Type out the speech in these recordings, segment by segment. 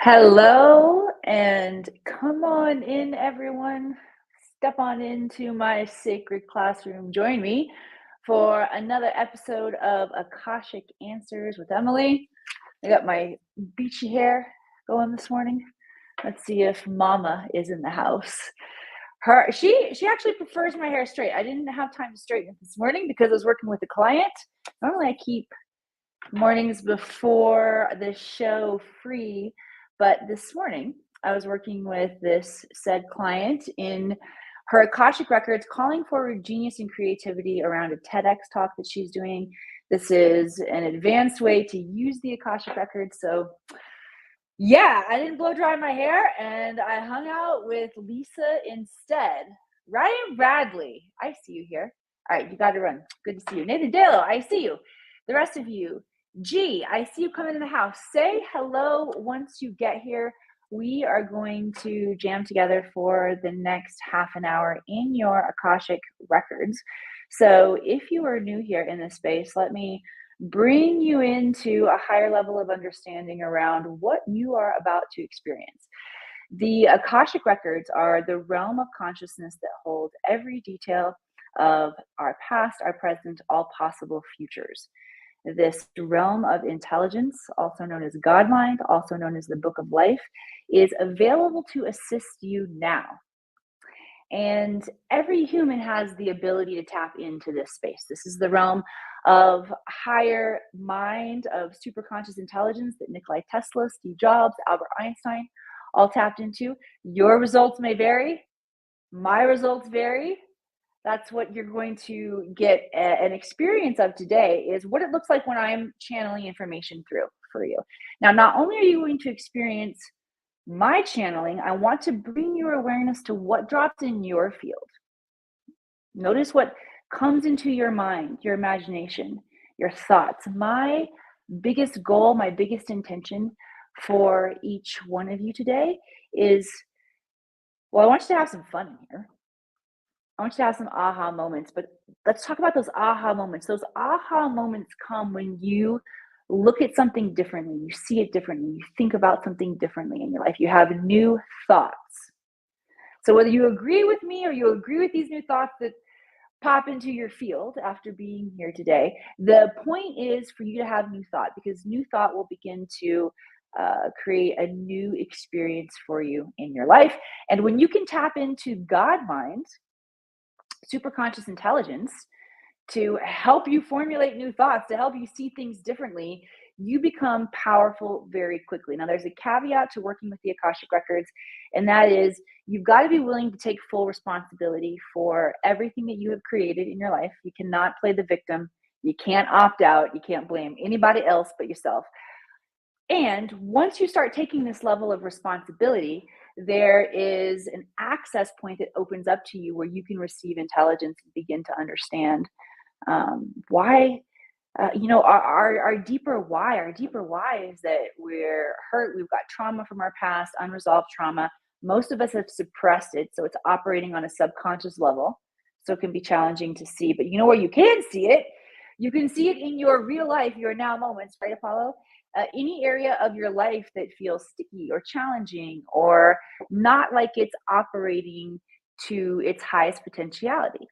Hello, and come on in, everyone. Step on into my sacred classroom. Join me for another episode of Akashic Answers with Emily. I got my beachy hair going this morning. Let's see if Mama is in the house. She actually prefers my hair straight. I didn't have time to straighten it this morning because I was working with a client. Normally I keep mornings before the show free, but this morning I was working with this said client in her Akashic Records, calling for genius and creativity around a TEDx talk that she's doing. This is an advanced way to use the Akashic Records. So yeah, I didn't blow dry my hair and I hung out with Lisa instead. Ryan Bradley, I see you here. All right, you got to run. Good to see you. Nathan Dalo, I see you. The rest of you, G, I see you coming in the house. Say hello once you get here. We are going to jam together for the next half an hour in your Akashic Records. So if you are new here in this space, let me bring you into a higher level of understanding around what you are about to experience. The Akashic Records are the realm of consciousness that hold every detail of our past, our present, all possible futures. This realm of intelligence, also known as God mind, also known as the Book of Life, is available to assist you now. And every human has the ability to tap into this space. This is the realm of higher mind, of superconscious intelligence that Nikola Tesla, Steve Jobs, Albert Einstein all tapped into. Your results may vary. My results vary. That's what you're going to get an experience of today, is what it looks like when I'm channeling information through for you. Now, not only are you going to experience my channeling, I want to bring your awareness to what drops in your field. Notice what comes into your mind, your imagination, your thoughts. My biggest goal, my biggest intention for each one of you today is, well, I want you to have some fun in here. I want you to have some aha moments, but let's talk about those aha moments. Those aha moments come when you look at something differently, you see it differently, you think about something differently in your life, you have new thoughts. So whether you agree with me or you agree with these new thoughts that pop into your field after being here today, the point is for you to have new thought, because new thought will begin to create a new experience for you in your life. And when you can tap into God mind, superconscious intelligence, to help you formulate new thoughts, to help you see things differently, you become powerful very quickly. Now, there's a caveat to working with the Akashic Records, and that is you've got to be willing to take full responsibility for everything that you have created in your life. You cannot play the victim. You can't opt out. You can't blame anybody else but yourself. And once you start taking this level of responsibility, there is an access point that opens up to you where you can receive intelligence and begin to understand why, our deeper why. Our deeper why is that we're hurt. We've got trauma from our past, unresolved trauma. Most of us have suppressed it, so it's operating on a subconscious level. So it can be challenging to see. But you know where you can see it? You can see it in your real life, your now moments, right, Apollo? Any area of your life that feels sticky or challenging or not like it's operating to its highest potentiality.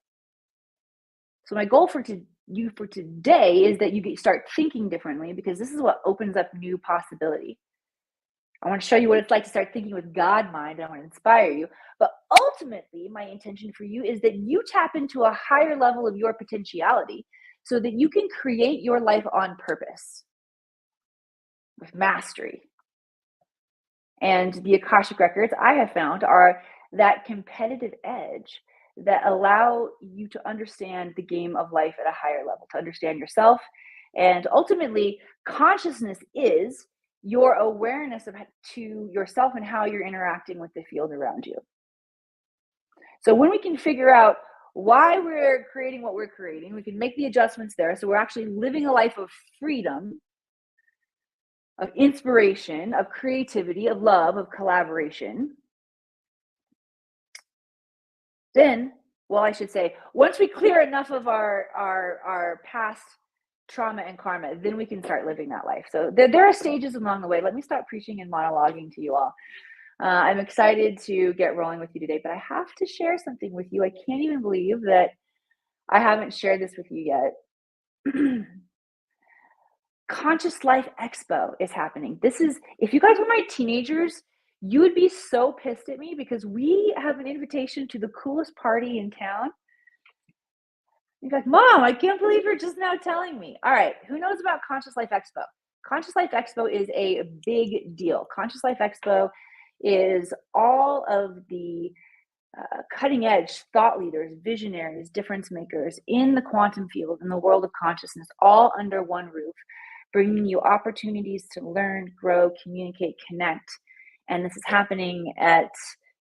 So my goal for you for today is that you start thinking differently, because this is what opens up new possibility. I want to show you what it's like to start thinking with God mind. I want to inspire you. But ultimately, my intention for you is that you tap into a higher level of your potentiality so that you can create your life on purpose with mastery. And the Akashic Records, I have found, are that competitive edge that allow you to understand the game of life at a higher level, to understand yourself. And ultimately, consciousness is your awareness to yourself and how you're interacting with the field around you. So when we can figure out why we're creating what we're creating, we can make the adjustments there. So we're actually living a life of freedom, of inspiration, of creativity, of love, of collaboration. Then, well, I should say, once we clear enough of our past trauma and karma, then we can start living that life. So there are stages along the way. Let me stop preaching and monologuing to you all. I'm excited to get rolling with you today, but I have to share something with you. I can't even believe that I haven't shared this with you yet. Conscious Life Expo is happening. This is, if you guys were my teenagers, you would be so pissed at me because we have an invitation to the coolest party in town. You're like, Mom, I can't believe you're just now telling me. All right, who knows about Conscious Life Expo? Conscious Life Expo is a big deal. Conscious Life Expo is all of the cutting edge thought leaders, visionaries, difference makers in the quantum field, in the world of consciousness, all under one roof, bringing you opportunities to learn, grow, communicate, connect. And this is happening at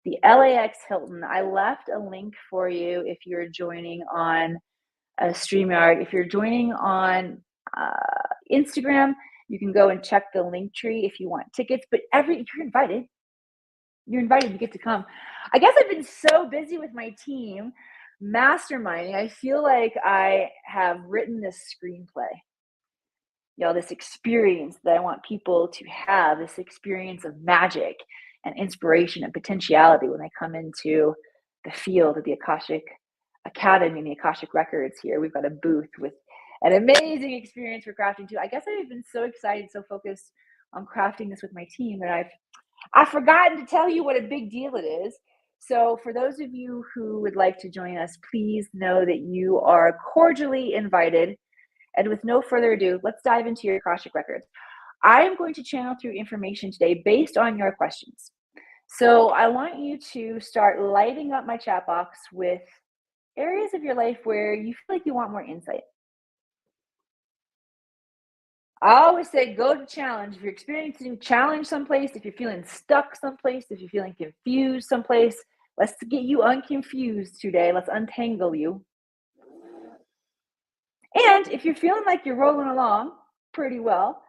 the LAX Hilton. I left a link for you if you're joining on StreamYard. If you're joining on Instagram, you can go and check the link tree if you want tickets, but you're invited. You're invited, you get to come. I guess I've been so busy with my team masterminding. I feel like I have written this screenplay. This experience that I want people to have, this experience of magic and inspiration and potentiality when they come into the field of the Akashic Academy and the Akashic Records here. We've got a booth with an amazing experience for crafting too. I guess I've been so excited, so focused on crafting this with my team that I've forgotten to tell you what a big deal it is. So for those of you who would like to join us, please know that you are cordially invited. And with no further ado, let's dive into your Akashic Records. I am going to channel through information today based on your questions. So I want you to start lighting up my chat box with areas of your life where you feel like you want more insight. I always say go to challenge. If you're experiencing challenge someplace, if you're feeling stuck someplace, if you're feeling confused someplace, let's get you unconfused today. Let's untangle you. And if you're feeling like you're rolling along pretty well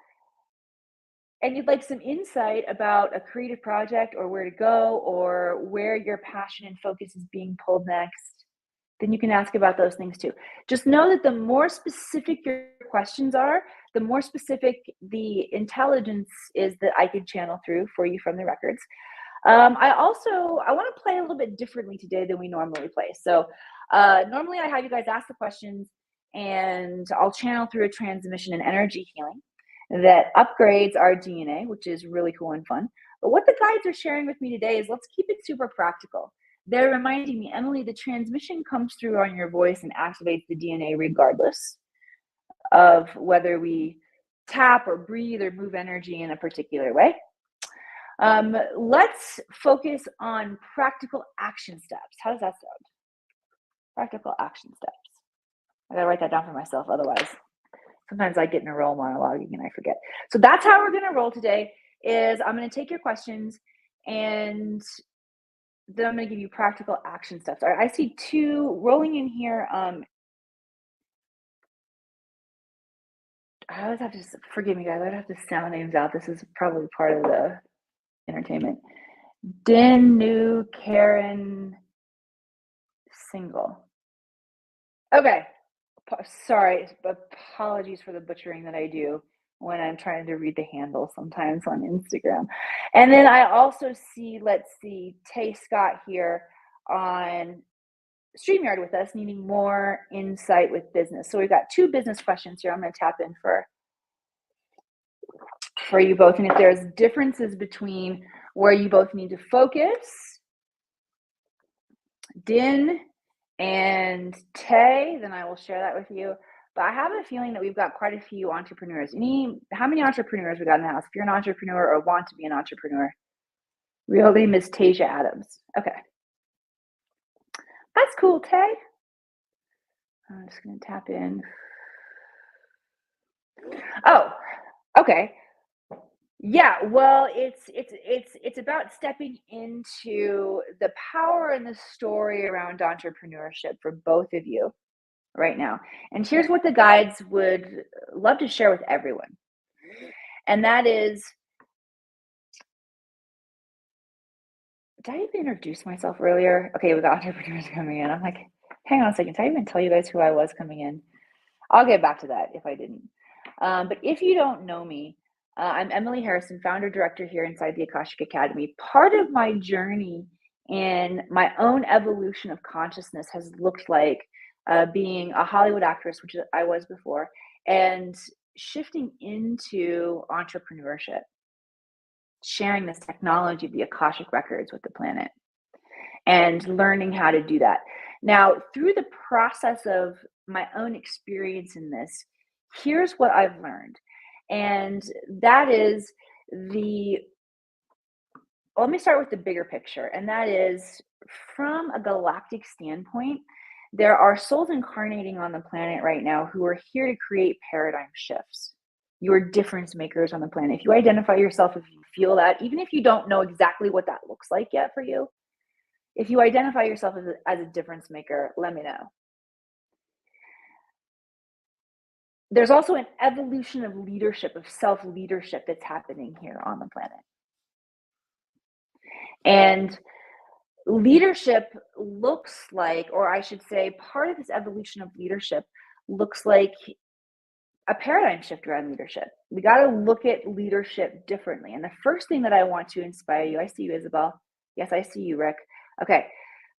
and you'd like some insight about a creative project or where to go or where your passion and focus is being pulled next, then you can ask about those things too. Just know that the more specific your questions are, the more specific the intelligence is that I can channel through for you from the records. I want to play a little bit differently today than we normally play. So normally I have you guys ask the questions and I'll channel through a transmission and energy healing that upgrades our DNA, which is really cool and fun. But what the guides are sharing with me today is let's keep it super practical. They're reminding me, Emily, the transmission comes through on your voice and activates the DNA regardless of whether we tap or breathe or move energy in a particular way. Let's focus on practical action steps. How does that sound? Practical action steps. I gotta write that down for myself, otherwise sometimes I get in a roll monologuing and I forget. So that's how we're gonna roll today. Is I'm gonna take your questions and then I'm gonna give you practical action steps. All right, I see two rolling in here. I always have to, forgive me guys, I have to sound names out. This is probably part of the entertainment. Din, New, Karen, Single. Okay, sorry, apologies for the butchering that I do when I'm trying to read the handle sometimes on Instagram. And then I also see, let's see, Tay Scott here on StreamYard with us, needing more insight with business. So we've got two business questions here. I'm going to tap in for you both. And if there's differences between where you both need to focus, Din and Tay, then I will share that with you. But I have a feeling that we've got quite a few entrepreneurs. How many entrepreneurs we got in the house? If you're an entrepreneur or want to be an entrepreneur. Real name is Tasia Adams. Okay. That's cool, Tay. I'm just going to tap in. Oh, okay. Yeah, well, it's about stepping into the power and the story around entrepreneurship for both of you right now. And here's what the guides would love to share with everyone. And that is, did I even introduce myself earlier? Okay, we got entrepreneurs coming in. I'm like, hang on a second. Did I even tell you guys who I was coming in? I'll get back to that if I didn't. But if you don't know me, I'm Emily Harrison, founder director here inside the Akashic Academy. Part of my journey in my own evolution of consciousness has looked like being a Hollywood actress, which I was before, and shifting into entrepreneurship, sharing this technology of the Akashic records with the planet, and learning how to do that. Now, through the process of my own experience in this, here's what I've learned. And that is the, let me start with the bigger picture. And that is from a galactic standpoint, there are souls incarnating on the planet right now who are here to create paradigm shifts. You are difference makers on the planet. If you identify yourself, if you feel that, even if you don't know exactly what that looks like yet for you, if you identify yourself as a difference maker, let me know. There's also an evolution of leadership, of self-leadership that's happening here on the planet. And leadership looks like, or I should say, part of this evolution of leadership looks like a paradigm shift around leadership. We got to look at leadership differently. And the first thing that I want to inspire you, I see you, Isabel. Yes, I see you, Rick. Okay.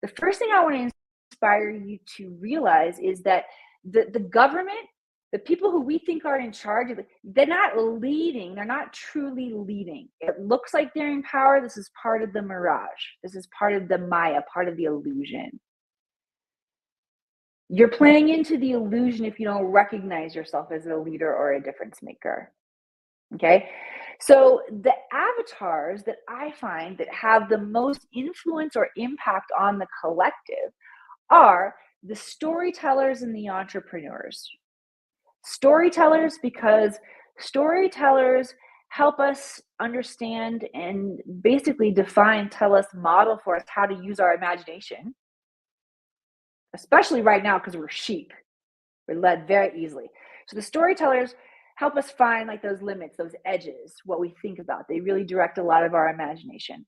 The first thing I want to inspire you to realize is that the government, the people who we think are in charge, they're not leading. They're not truly leading. It looks like they're in power. This is part of the mirage. This is part of the Maya, part of the illusion. You're playing into the illusion if you don't recognize yourself as a leader or a difference maker. Okay. So the avatars that I find that have the most influence or impact on the collective are the storytellers and the entrepreneurs. Storytellers, because storytellers help us understand and basically define, tell us, model for us how to use our imagination, especially right now because we're sheep. We're led very easily. So the storytellers help us find like those limits, those edges, what we think about. They really direct a lot of our imagination.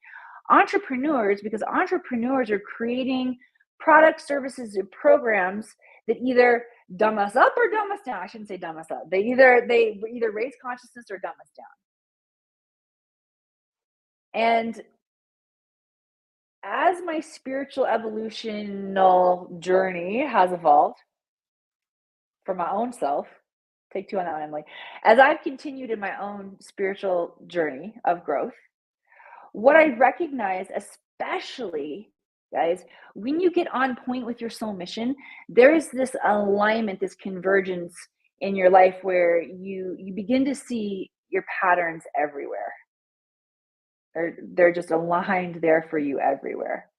Entrepreneurs, because entrepreneurs are creating products, services, and programs that either dumb us up or dumb us down. I shouldn't say dumb us up. They either raise consciousness or dumb us down. And as my spiritual evolutional journey has evolved for my own self, take two on that one, Emily. As I've continued in my own spiritual journey of growth, what I recognize, especially, guys, when you get on point with your soul mission, there is this alignment, this convergence in your life where you begin to see your patterns everywhere. They're just aligned there for you everywhere.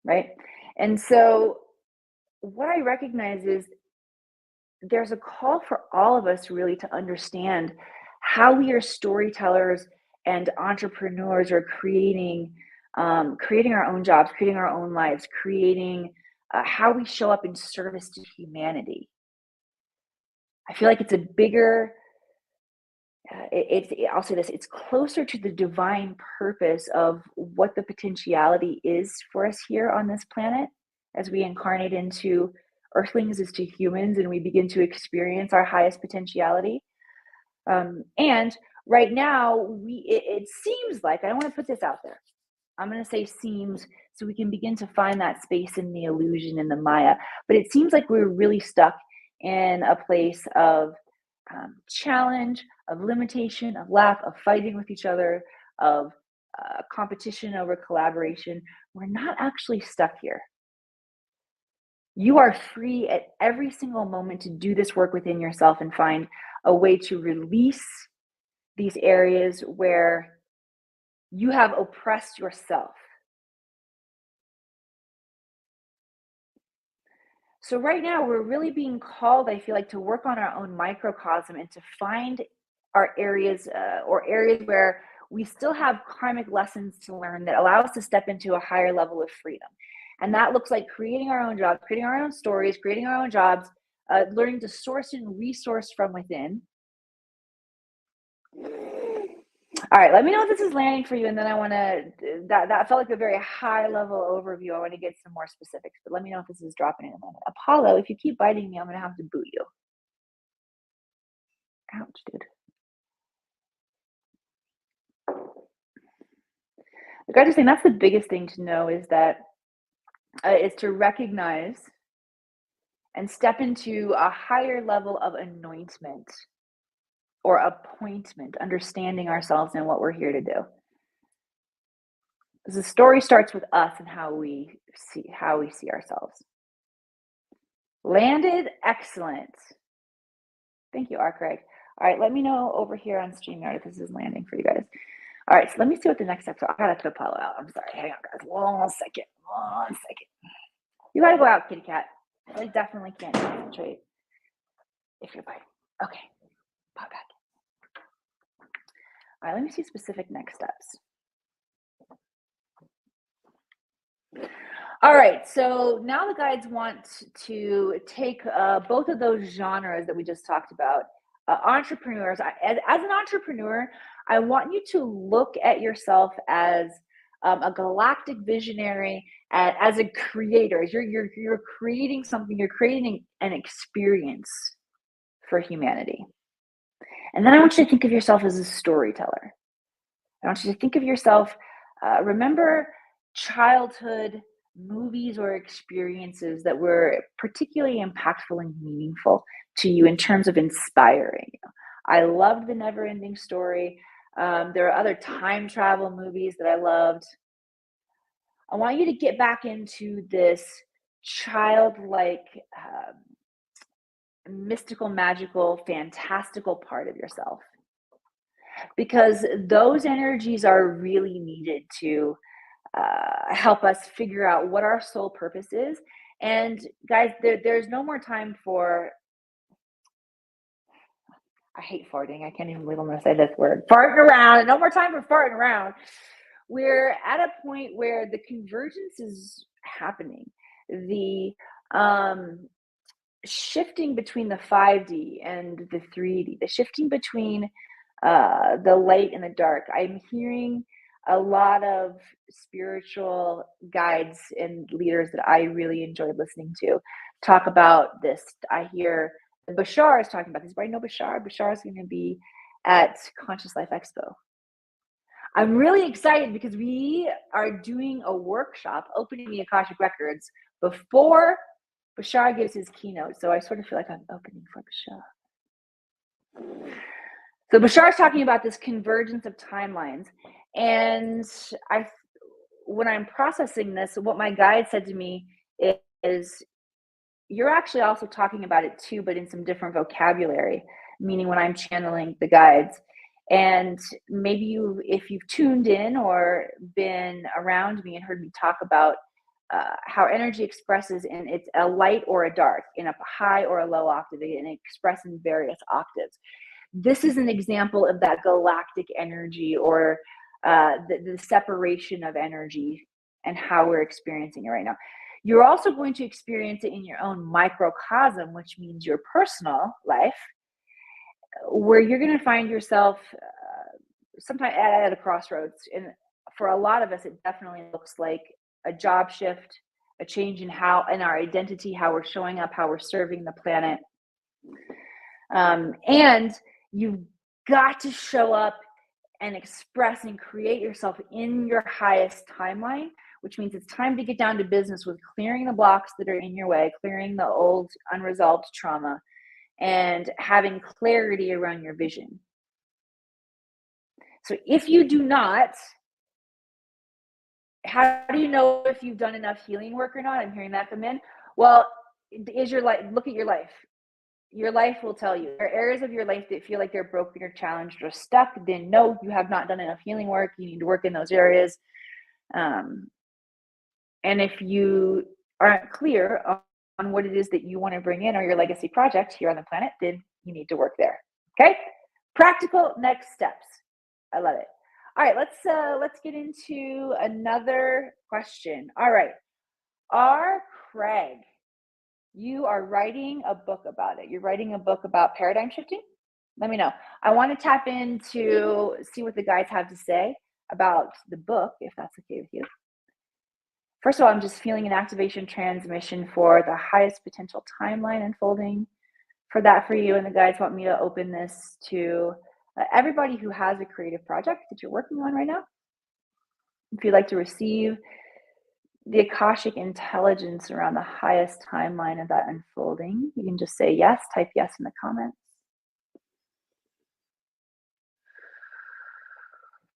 Right? And so what I recognize is there's a call for all of us really to understand how we are storytellers and entrepreneurs are creating our own jobs, creating our own lives, creating how we show up in service to humanity. I feel like it's a bigger, I'll say this, it's closer to the divine purpose of what the potentiality is for us here on this planet as we incarnate into earthlings, as to humans, and we begin to experience our highest potentiality. And right now, it seems like, I don't want to put this out there, I'm going to say seems, so we can begin to find that space in the illusion in the Maya. But it seems like we're really stuck in a place of challenge, of limitation, of lack, of fighting with each other, of competition over collaboration. We're not actually stuck here. You are free at every single moment to do this work within yourself and find a way to release these areas where you have oppressed yourself. So right now we're really being called, I feel like, to work on our own microcosm and to find our areas or areas where we still have karmic lessons to learn that allow us to step into a higher level of freedom. And that looks like creating our own jobs, creating our own stories, creating our own jobs, learning to source and resource from within. All right, let me know if this is landing for you, and then I want to, that felt like a very high level overview. I want to get some more specifics, but let me know if this is dropping in a moment. Apollo, if you keep biting me, I'm going to have to boot you. Ouch, dude. The guys are saying that's the biggest thing to know is that is to recognize and step into a higher level of anointment or appointment, understanding ourselves and what we're here to do. The story starts with us and how we see ourselves. Landed, excellent. Thank you, Arcreg. All right, let me know over here on StreamYard if this is landing for you guys. All right, so let me see what the next step is. I gotta put Apollo out. I'm sorry. Hang on, guys. One second. You gotta go out, kitty cat. I definitely can't concentrate if you're biting. Okay, pop back. All right, let me see specific next steps. All right, so now the guides want to take both of those genres that we just talked about. Entrepreneurs, as an entrepreneur, I want you to look at yourself as a galactic visionary, as a creator. You're creating something. You're creating an experience for humanity. And then I want you to think of yourself as a storyteller. I want you to think of yourself. Remember childhood movies or experiences that were particularly impactful and meaningful to you in terms of inspiring you. I loved The Never Ending Story. There are other time travel movies that I loved. I want you to get back into this childlike, mystical, magical, fantastical part of yourself, because those energies are really needed to help us figure out what our soul purpose is. And guys, there's no more time for, I hate farting. I can't even believe I'm going to say this word. Farting around. No more time for farting around. We're at a point where the convergence is happening. The shifting between the 5D and the 3D, the shifting between the light and the dark. I'm hearing a lot of spiritual guides and leaders that I really enjoyed listening to talk about this. I hear Bashar is talking about this. Everybody know Bashar? Bashar is going to be at Conscious Life Expo. I'm really excited because we are doing a workshop opening the Akashic Records before Bashar gives his keynote. So I sort of feel like I'm opening for Bashar. So Bashar's talking about this convergence of timelines. And when I'm processing this, what my guide said to me is, you're actually also talking about it too, but in some different vocabulary, meaning when I'm channeling the guides. And maybe if you've tuned in or been around me and heard me talk about how energy expresses in it's a light or a dark, in a high or a low octave, and it expresses in various octaves. This is an example of that galactic energy, or the separation of energy and how we're experiencing it right now. You're also going to experience it in your own microcosm, which means your personal life, where you're going to find yourself sometime at a crossroads. And for a lot of us, it definitely looks like a job shift, a change in our identity, how we're showing up, how we're serving the planet. And you've got to show up and express and create yourself in your highest timeline, which means it's time to get down to business with clearing the blocks that are in your way, clearing the old unresolved trauma, and having clarity around your vision. So if you do not, how do you know if you've done enough healing work or not? I'm hearing that come in. Well, is your life, look at your life. Your life will tell you. There are areas of your life that feel like they're broken or challenged or stuck. Then no, you have not done enough healing work. You need to work in those areas. And if you aren't clear on what it is that you want to bring in, or your legacy project here on the planet, then you need to work there. Okay? Practical next steps. I love it. All right, let's get into another question. All right. R. Craig, you are writing a book about it. You're writing a book about paradigm shifting? Let me know. I want to tap in to see what the guides have to say about the book, if that's okay with you. First of all, I'm just feeling an activation transmission for the highest potential timeline unfolding for that for you. And the guides want me to open this to everybody who has a creative project that you're working on right now. If you'd like to receive the Akashic intelligence around the highest timeline of that unfolding, you can just say yes, type yes in the comments.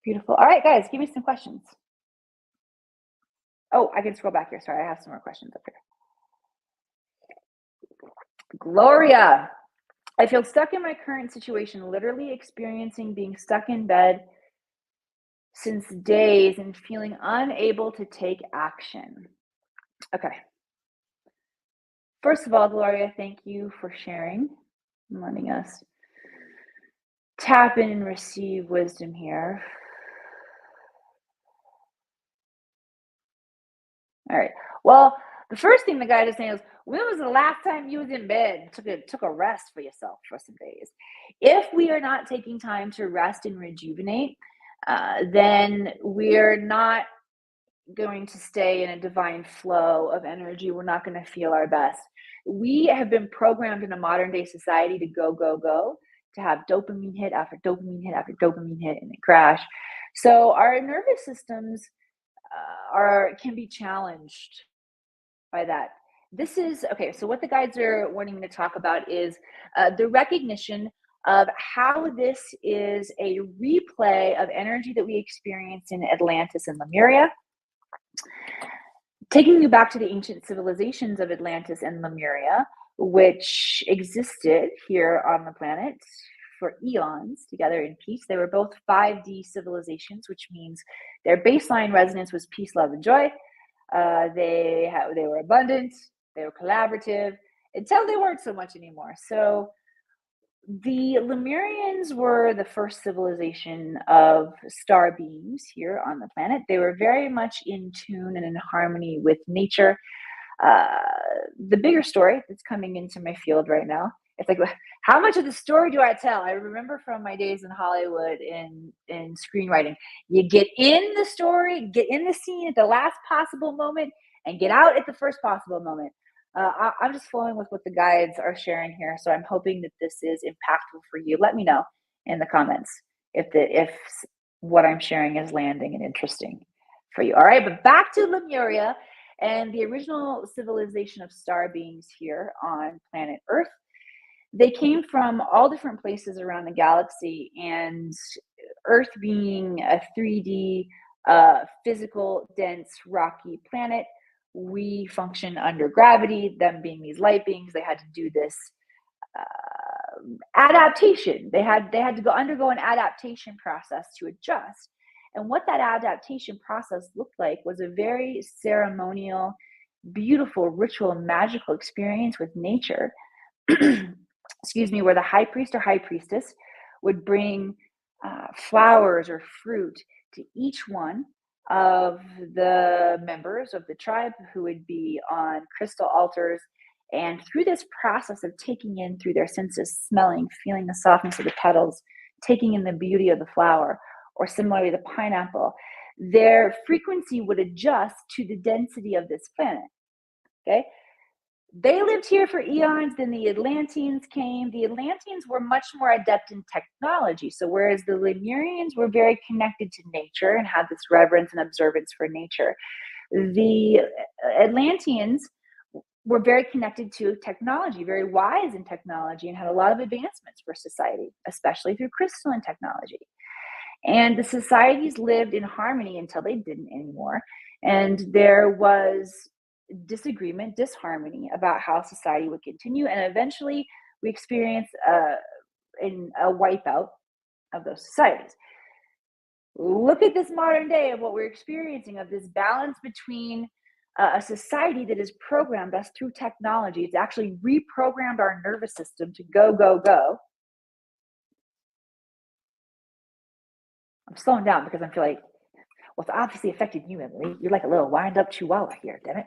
Beautiful. All right, guys, give me some questions. Oh, I can scroll back here. Sorry, I have some more questions up here. Gloria, I feel stuck in my current situation, literally experiencing being stuck in bed since days and feeling unable to take action. Okay. First of all, Gloria, thank you for sharing and letting us tap in and receive wisdom here. All right. Well, the first thing the guide is saying is, when was the last time you was in bed and took a rest for yourself for some days? If we are not taking time to rest and rejuvenate, then we're not going to stay in a divine flow of energy. We're not going to feel our best. We have been programmed in a modern day society to go, go, go, to have dopamine hit after dopamine hit after dopamine hit and then crash. So our nervous systems can be challenged by that. This is okay. So what the guides are wanting me to talk about is the recognition of how this is a replay of energy that we experienced in Atlantis and Lemuria, taking you back to the ancient civilizations of Atlantis and Lemuria, which existed here on the planet for eons together in peace. They were both 5D civilizations, which means their baseline resonance was peace, love, and joy. They were abundant, they were collaborative, until they weren't so much anymore. So the Lemurians were the first civilization of star beings here on the planet. They were very much in tune and in harmony with nature. The bigger story that's coming into my field right now, it's like, how much of the story do I tell? I remember from my days in Hollywood in screenwriting, you get in the story, get in the scene at the last possible moment, and get out at the first possible moment. I'm just flowing with what the guides are sharing here, so I'm hoping that this is impactful for you. Let me know in the comments if what I'm sharing is landing and interesting for you. All right, but back to Lemuria and the original civilization of star beings here on planet Earth. They came from all different places around the galaxy, and Earth being a 3D, physical, dense, rocky planet, we function under gravity. Them being these light beings, they had to do this adaptation. They had to undergo an adaptation process to adjust. And what that adaptation process looked like was a very ceremonial, beautiful, ritual, magical experience with nature. Excuse me, where the high priest or high priestess would bring flowers or fruit to each one of the members of the tribe who would be on crystal altars. And through this process of taking in through their senses, smelling, feeling the softness of the petals, taking in the beauty of the flower, or similarly the pineapple, their frequency would adjust to the density of this planet. Okay. They lived here for eons, then the Atlanteans came. The Atlanteans were much more adept in technology. So whereas the Lemurians were very connected to nature and had this reverence and observance for nature, the Atlanteans were very connected to technology, very wise in technology, and had a lot of advancements for society, especially through crystalline technology. And the societies lived in harmony until they didn't anymore. And there was disagreement, disharmony about how society would continue. And eventually we experienced a wipeout of those societies. Look at this modern day of what we're experiencing, of this balance between a society that has programmed us through technology. It's actually reprogrammed our nervous system to go, go, go. I'm slowing down because I feel like, well, it's obviously affected you, Emily. You're like a little wind-up chihuahua here, damn it.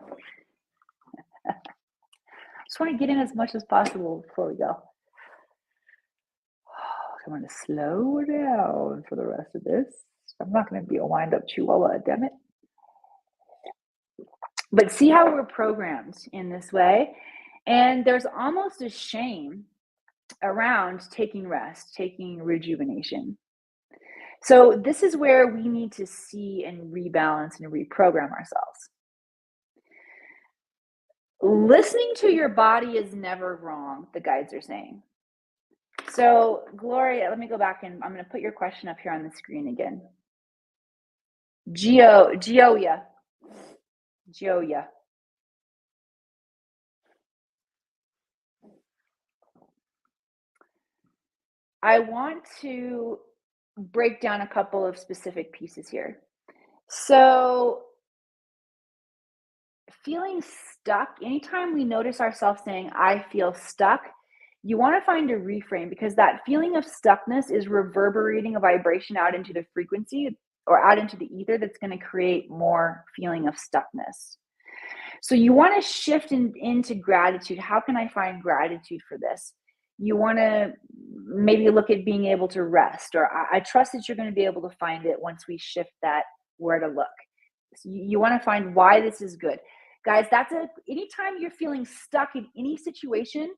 Just want to get in as much as possible before we go. I'm going to slow down for the rest of this. I'm not going to be a wind-up chihuahua, damn it. But see how we're programmed in this way? And there's almost a shame around taking rest, taking rejuvenation. So this is where we need to see and rebalance and reprogram ourselves. Listening to your body is never wrong, the guides are saying. So, Gloria, let me go back and I'm going to put your question up here on the screen again. Gioia. I want to break down a couple of specific pieces here. So, feeling stuck, anytime we notice ourselves saying, I feel stuck, you want to find a reframe because that feeling of stuckness is reverberating a vibration out into the frequency or out into the ether that's going to create more feeling of stuckness. So you want to shift into gratitude. How can I find gratitude for this? You want to maybe look at being able to rest, or I trust that you're going to be able to find it once we shift that where to look. So you want to find why this is good. Guys, anytime you're feeling stuck in any situation,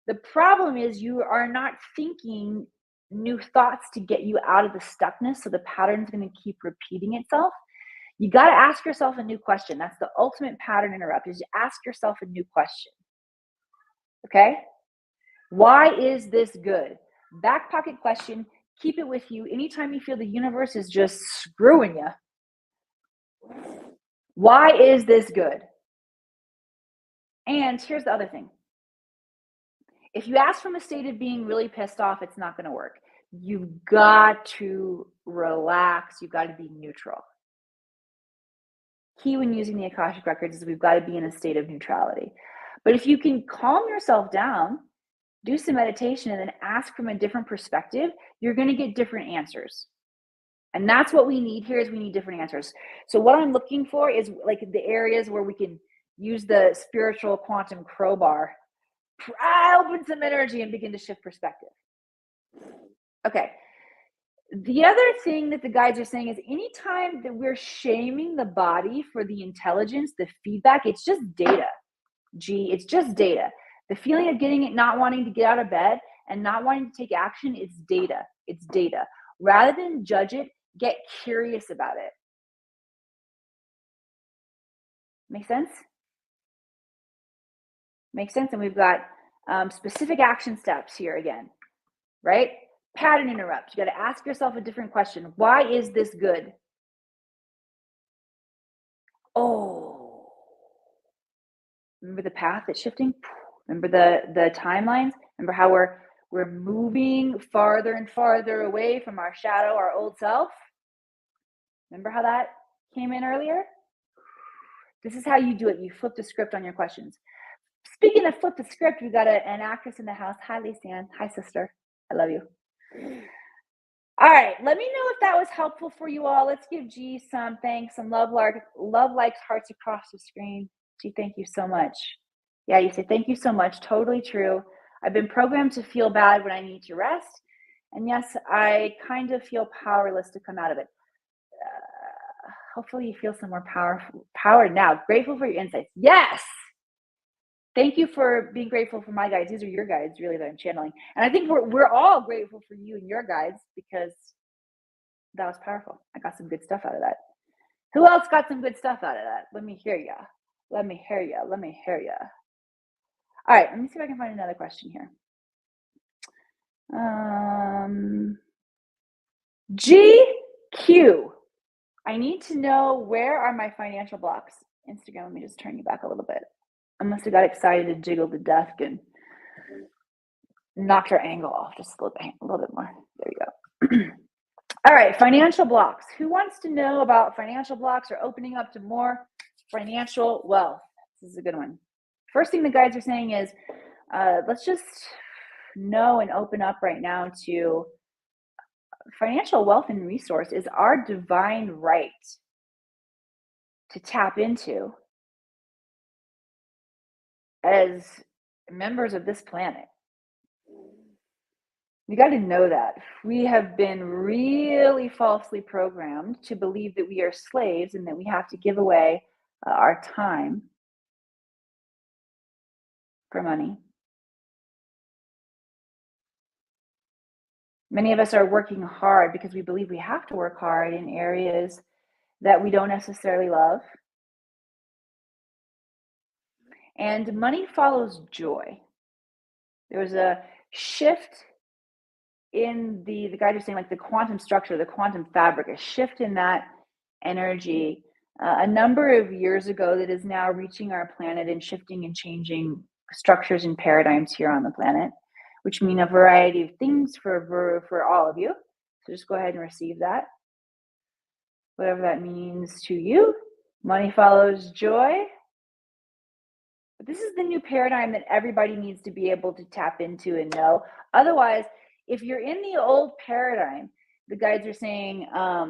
the problem is you are not thinking new thoughts to get you out of the stuckness. So the pattern's going to keep repeating itself. You got to ask yourself a new question. That's the ultimate pattern interrupt, is ask yourself a new question. Okay? Why is this good? Back pocket question. Keep it with you anytime you feel the universe is just screwing you. Why is this good? And here's the other thing. If you ask from a state of being really pissed off, it's not going to work. You've got to relax. You've got to be neutral. Key when using the Akashic Records is we've got to be in a state of neutrality. But if you can calm yourself down, do some meditation, and then ask from a different perspective, you're going to get different answers. And that's what we need here, is we need different answers. So what I'm looking for is like the areas where we can use the spiritual quantum crowbar, open some energy and begin to shift perspective. Okay. The other thing that the guides are saying is anytime that we're shaming the body for the intelligence, the feedback, it's just data. It's just data. The feeling of getting it, not wanting to get out of bed and not wanting to take action, it's data. It's data. Rather than judge it, get curious about it. Make sense? Make sense? And we've got specific action steps here again, right? Pattern interrupt. You got to ask yourself a different question. Why is this good? Oh, remember the path that's shifting? Remember the timelines? Remember how we're moving farther and farther away from our shadow, our old self? Remember how that came in earlier? This is how you do it. You flip the script on your questions. Speaking of flip the script, we got an actress in the house. Hi, Lisa. Hi, sister. I love you. All right, let me know if that was helpful for you all. Let's give G some thanks, some love likes, hearts across the screen. G, thank you so much. Yeah, you say thank you so much. Totally true. I've been programmed to feel bad when I need to rest. And yes, I kind of feel powerless to come out of it. Hopefully you feel some more power now. Grateful for your insights. Yes. Thank you for being grateful for my guides. These are your guides, really, that I'm channeling. And I think we're all grateful for you and your guides because that was powerful. I got some good stuff out of that. Who else got some good stuff out of that? Let me hear ya. Let me hear ya. Let me hear ya. All right, let me see if I can find another question here. GQ. I need to know, where are my financial blocks? Instagram, let me just turn you back a little bit. I must have got excited and jiggled the desk and knocked our angle off just a little bit more. There we go. All right, financial blocks. Who wants to know about financial blocks or opening up to more financial wealth? This is a good one. First thing the guides are saying is, let's just know and open up right now to financial wealth and resource is our divine right to tap into as members of this planet. You got to know that. We have been really falsely programmed to believe that we are slaves and that we have to give away our time for money. Many of us are working hard because we believe we have to work hard in areas that we don't necessarily love. And money follows joy. There was a shift in the guys are saying like the quantum structure, the quantum fabric, a shift in that energy a number of years ago that is now reaching our planet and shifting and changing structures and paradigms here on the planet, which mean a variety of things for all of you. So just go ahead and receive that, whatever that means to you. Money follows joy. But this is the new paradigm that everybody needs to be able to tap into and know. Otherwise, if you're in the old paradigm, the guides are saying, I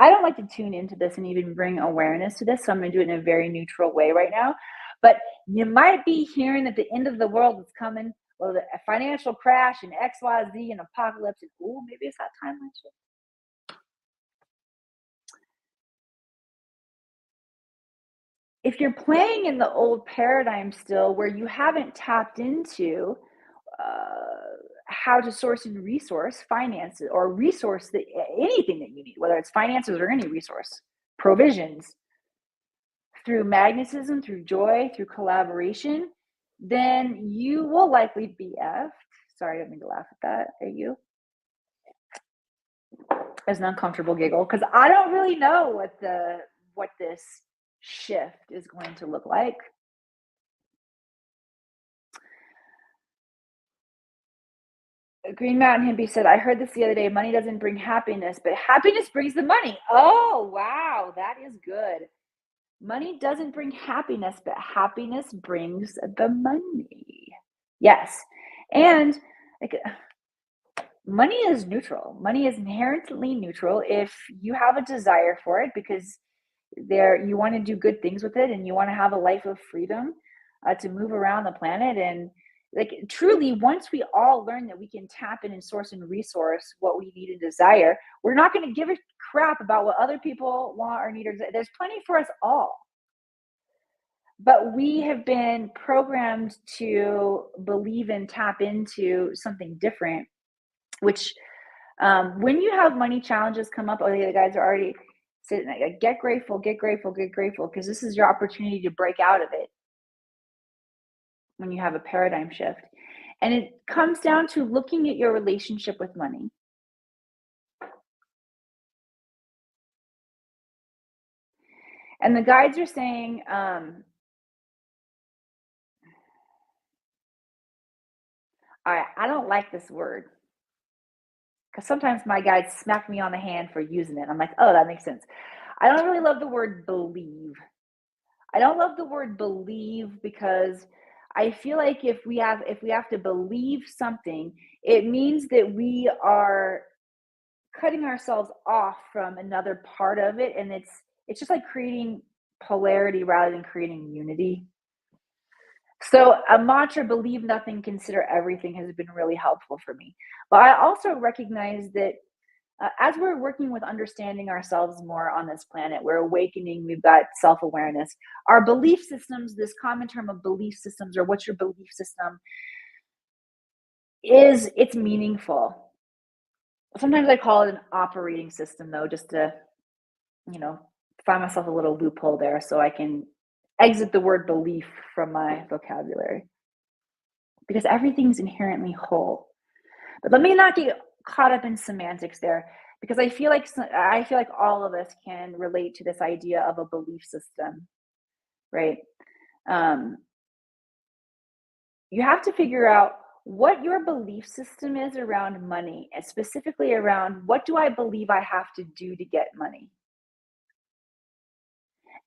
don't like to tune into this and even bring awareness to this, so I'm going to do it in a very neutral way right now. But you might be hearing that the end of the world is coming, well, a financial crash and XYZ and apocalypse, and oh, maybe it's that timeline shift. If you're playing in the old paradigm still, where you haven't tapped into how to source and resource finances or resource anything that you need, whether it's finances or any resource, provisions through magnetism, through joy, through collaboration, then you will likely be effed. Sorry, I didn't mean to laugh at that at you as an uncomfortable giggle, because I don't really know what this shift is going to look like. Green Mountain Hippie said, I heard this the other day. Money doesn't bring happiness, but happiness brings the money. Oh, wow. That is good. Money doesn't bring happiness, but happiness brings the money. Yes. And like, money is neutral. Money is inherently neutral if you have a desire for it because you want to do good things with it and you want to have a life of freedom to move around the planet. And like truly, once we all learn that we can tap in and source and resource what we need and desire, we're not going to give a crap about what other people want or need. There's plenty for us all. But we have been programmed to believe and tap into something different, which when you have money challenges come up, the guys are already sitting like, get grateful, because this is your opportunity to break out of it when you have a paradigm shift. And it comes down to looking at your relationship with money. And the guides are saying, I don't like this word. Because sometimes my guides smack me on the hand for using it. I'm like, oh, that makes sense. I don't really love the word believe. I don't love the word believe because I feel like if we have to believe something, it means that we are cutting ourselves off from another part of it, and it's just like creating polarity rather than creating unity. So a mantra, believe nothing, consider everything, has been really helpful for me. But I also recognize that as we're working with understanding ourselves more on this planet, we're awakening, we've got self-awareness. Our belief systems, this common term of belief systems, or what's your belief system, it's meaningful. Sometimes I call it an operating system, though, just to, find myself a little loophole there so I can exit the word belief from my vocabulary. Because everything's inherently whole. But let me not get caught up in semantics there, because I feel like all of us can relate to this idea of a belief system, right? You have to figure out what your belief system is around money, and specifically around what do I believe I have to do to get money.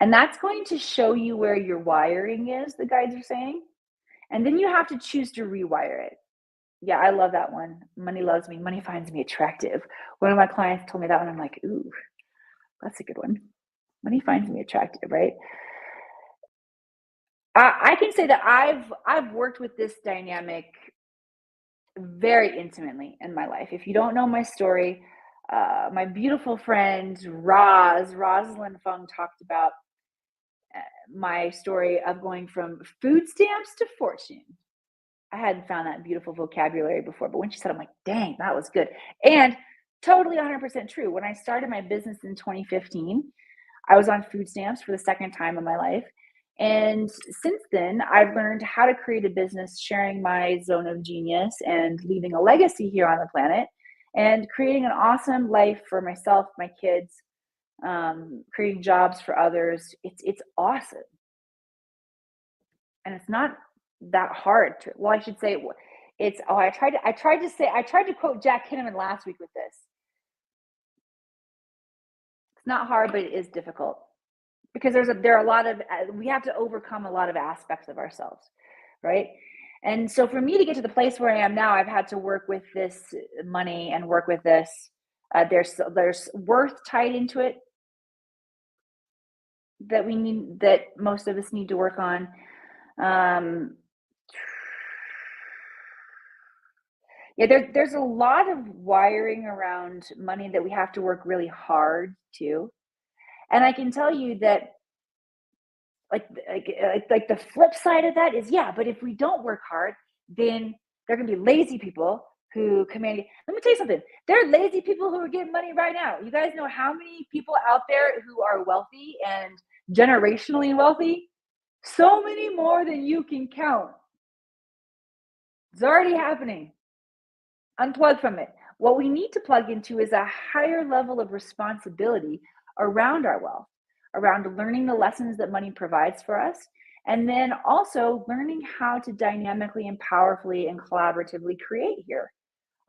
And that's going to show you where your wiring is, the guides are saying. And then you have to choose to rewire it. Yeah, I love that one. Money loves me. Money finds me attractive. One of my clients told me that one. I'm like, ooh, that's a good one. Money finds me attractive, right? I can say that I've worked with this dynamic very intimately in my life. If you don't know my story, my beautiful friend Rosalind Fung talked about my story of going from food stamps to fortune. I hadn't found that beautiful vocabulary before, but when she said, I'm like, dang, that was good. And totally 100% true. When I started my business in 2015, I was on food stamps for the second time in my life. And since then, I've learned how to create a business, sharing my zone of genius and leaving a legacy here on the planet and creating an awesome life for myself, my kids, creating jobs for others. It's awesome. And it's not that hard to, well, I should say it's, oh, I tried to quote Jack Kinnaman last week with this. It's not hard, but it is difficult because there are a lot of, we have to overcome a lot of aspects of ourselves, right? And so for me to get to the place where I am now, I've had to work with this money and work with this. There's worth tied into it that we need, that most of us need to work on. Yeah, there's a lot of wiring around money that we have to work really hard to. And I can tell you that like the flip side of that is, yeah, but if we don't work hard, then there are gonna be lazy people who command. Let me tell you something. There are lazy people who are getting money right now. You guys know how many people out there who are wealthy and generationally wealthy? So many more than you can count. It's already happening. Unplug from it. What we need to plug into is a higher level of responsibility around our wealth, around learning the lessons that money provides for us, and then also learning how to dynamically and powerfully and collaboratively create here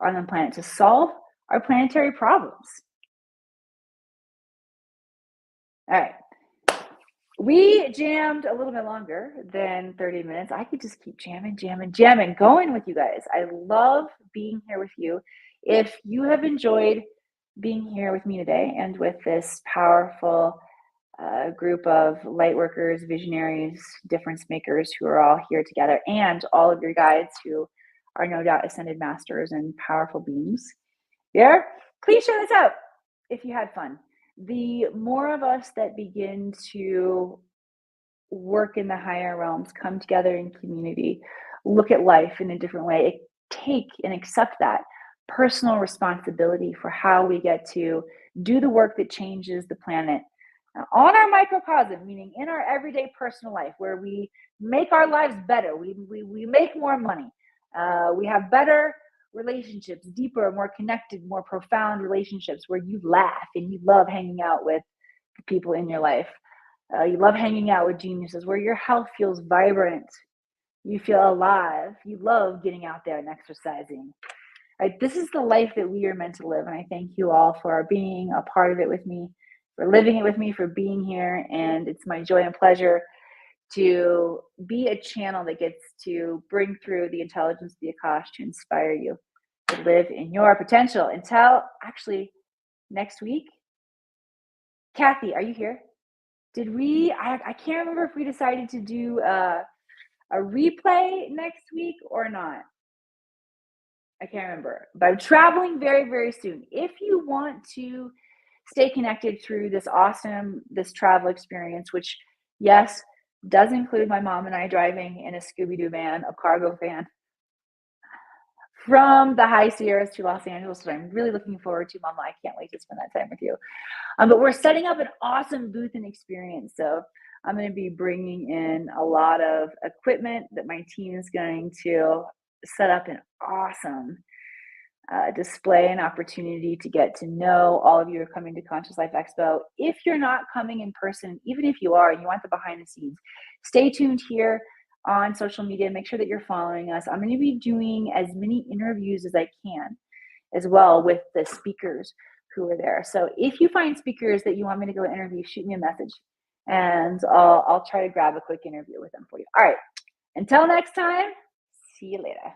on the planet to solve our planetary problems. All right. We jammed a little bit longer than 30 minutes. I could just keep jamming, going with you guys. I love being here with you. If you have enjoyed being here with me today and with this powerful group of light workers, visionaries, difference makers who are all here together, and all of your guides who are no doubt ascended masters and powerful beings, yeah, please share this out if you had fun. The more of us that begin to work in the higher realms, come together in community, look at life in a different way, take and accept that personal responsibility for how we get to do the work that changes the planet on our microcosm, meaning in our everyday personal life, where we make our lives better, we make more money, we have better relationships, deeper, more connected, more profound relationships where you laugh and you love hanging out with the people in your life. You love hanging out with geniuses, where your health feels vibrant. You feel alive. You love getting out there and exercising. Right? This is the life that we are meant to live. And I thank you all for being a part of it with me, for living it with me, for being here. And it's my joy and pleasure to be a channel that gets to bring through the intelligence of the Akash to inspire you to live in your potential. Until actually next week. Kathy, are you here? Did we? I can't remember if we decided to do a replay next week or not. I can't remember, but I'm traveling very, very soon. If you want to stay connected through this travel experience, which, yes, does include my mom and I driving in a Scooby-Doo van, a cargo van, from the High Sierras to Los Angeles, which I'm really looking forward to. Mama, I can't wait to spend that time with you. But we're setting up an awesome booth and experience. So I'm going to be bringing in a lot of equipment that my team is going to set up an awesome display and opportunity to get to know all of you who are coming to Conscious Life Expo. If you're not coming in person, even if you are and you want the behind the scenes, stay tuned here on social media. Make sure that you're following us. I'm going to be doing as many interviews as I can as well with the speakers who are there. So if you find speakers that you want me to go interview, shoot me a message and I'll try to grab a quick interview with them for you. All right. Until next time, see you later.